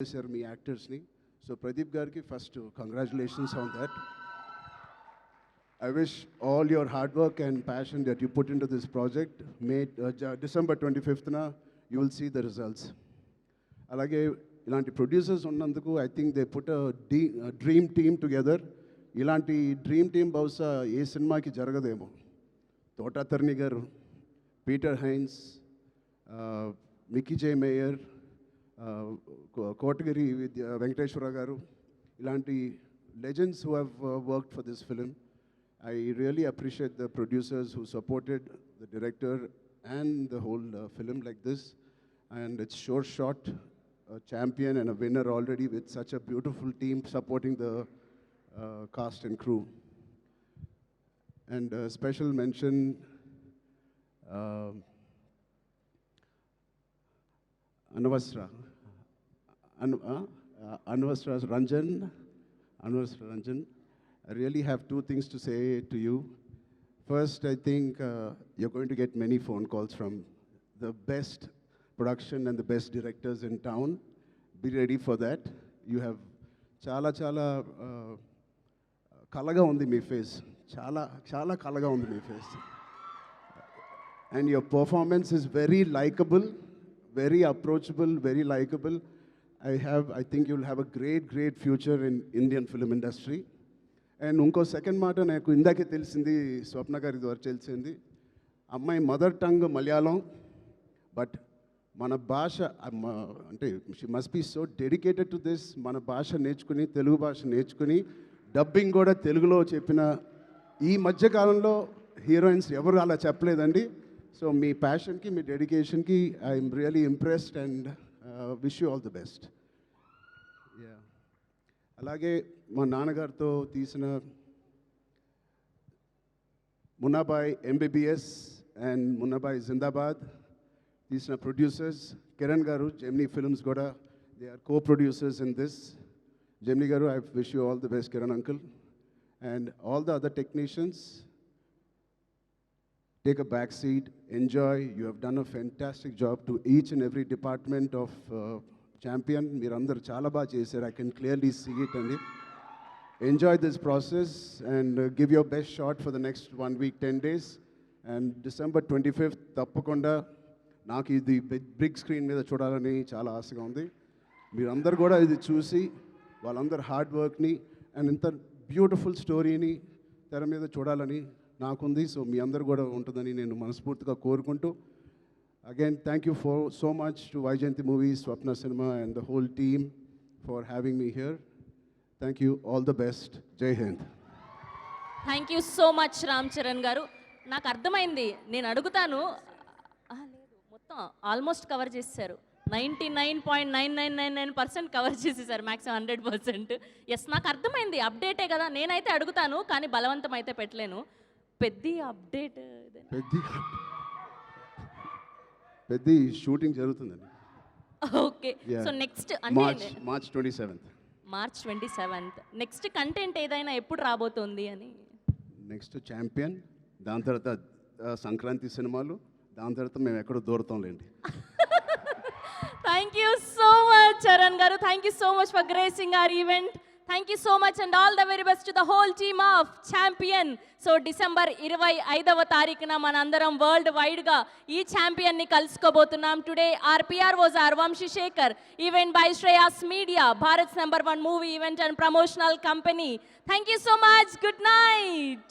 చేశారు మీ యాక్టర్స్ని. సో ప్రదీప్ గారికి first congratulations on that. I wish all your hard work and passion that you put into this project, December 25th, you will see the results. అలాగే ఇలాంటి producers ఉన్నందుకు I think they put dream team together. ఇలాంటి dream team బహుశా ఏ సినిమాకి జరగదేమో. తోటాతర్ని గారు, Peter Heinz, Mickey జే mayor, Kotagiri Venkateswara గారు, ఇలాంటి legends who have worked for this film. I really appreciate the producers who supported the director and the whole film like this. And it's sure shot, a champion and a winner already with such a beautiful team supporting the cast and crew. And special mention Anvasra Ranjan. I really have two things to say to you. First, I think you're going to get many phone calls from the best production and the best directors in town. Be ready for that. You have chala kalaga undi mee face. Chala kalaga undi mee face. And your performance is very likable, very approachable, very likable. I think you'll have a great future in Indian film industry. And ఇంకో second మాట నాకు ఇందాకే తెలిసింది, స్వప్న గారి ద్వారా తెలిసింది. అమ్మాయి mother tongue Malayalam, but మన భాష అంటే she must be so dedicated to this. మన భాష నేర్చుకుని, తెలుగు భాష నేర్చుకుని డబ్బింగ్ కూడా తెలుగులో చెప్పిన ఈ మధ్యకాలంలో హీరోయిన్స్ ఎవరు అలా చెప్పలేదండి. సో మీ ప్యాషన్కి, మీ డెడికేషన్కి I'm really impressed and wish you all the best. అలాగే మా నాన్నగారితో తీసిన మున్నాబాయ్ ఎంబీబీఎస్ అండ్ మున్నాబాయ్ జిందాబాద్ తీసిన ప్రొడ్యూసర్స్ కిరణ్ గారు, జెమినీ ఫిల్మ్స్ కూడా they are co-producers in this. Gemini గారు, I wish you all the best Kiran uncle. And all the other technicians, take a back seat, enjoy. You have done a fantastic job to each and every department of Champion. మీరందరూ చాలా బాగా చేశారు. I can clearly see it. And enjoy this process and give your best shot for the next 1 week, 10 days. And December 25th, తప్పకుండా నాకు ఇది big screen మీద చూడాలని చాలా ఆశగా ఉంది. మీరందరూ కూడా ఇది చూసి వాళ్ళందరూ హార్డ్ వర్క్ని అండ్ ఇంత బ్యూటిఫుల్ స్టోరీని తెర మీద చూడాలని నాకుంది. సో మీ అందరు కూడా ఉంటుందని నేను మనస్ఫూర్తిగా కోరుకుంటూ, again thank you for so much to Vaijayanti Movies, Swapna Cinema and the whole team for having me here. Thank you, all the best. Jai Hind. Thank you so much Ram Charan గారు. నాకు అర్థమైంది, నేను అడుగుతాను. లేదు, మొత్తం ఆల్మోస్ట్ కవర్ చేసేసారు. 99.9999% cover చేసేసారు, maximum 100%. Yes, నాకు అర్థమైంది, అప్డేటే కదా. నేనైతే అడుగుతాను కానీ బలవంతం అయితే పెట్టలేను. పెద్ద అప్డేట్, పెద్ద షూటింగ్ జరుగుతుందండి. ఓకే, సో నెక్స్ట్ అంటే మార్చ్ 27th నెక్స్ట్ కంటెంట్ ఏదైనా ఎప్పుడు రాబోతోంది అని? నెక్స్ట్ ఛాంపియన్, దాని తర్వాత సంక్రాంతి సినిమాలు, దాని తర్వాత మేము ఎక్కడో దూరతాంలేండి. Thank you so much Charan గారు. Thank you so much for gracing our event. Thank you so much and all the very best to the whole team of champion. So December 25వ తారీఖున మనందరం వరల్డ్ వైడ్గా ఈ ఛాంపియన్ని కలుసుకోబోతున్నాం. Today our PROs are Vamshi Shekhar, event by Shreyas Media, Bharat's #1 movie event and promotional company. Thank you so much. Good night.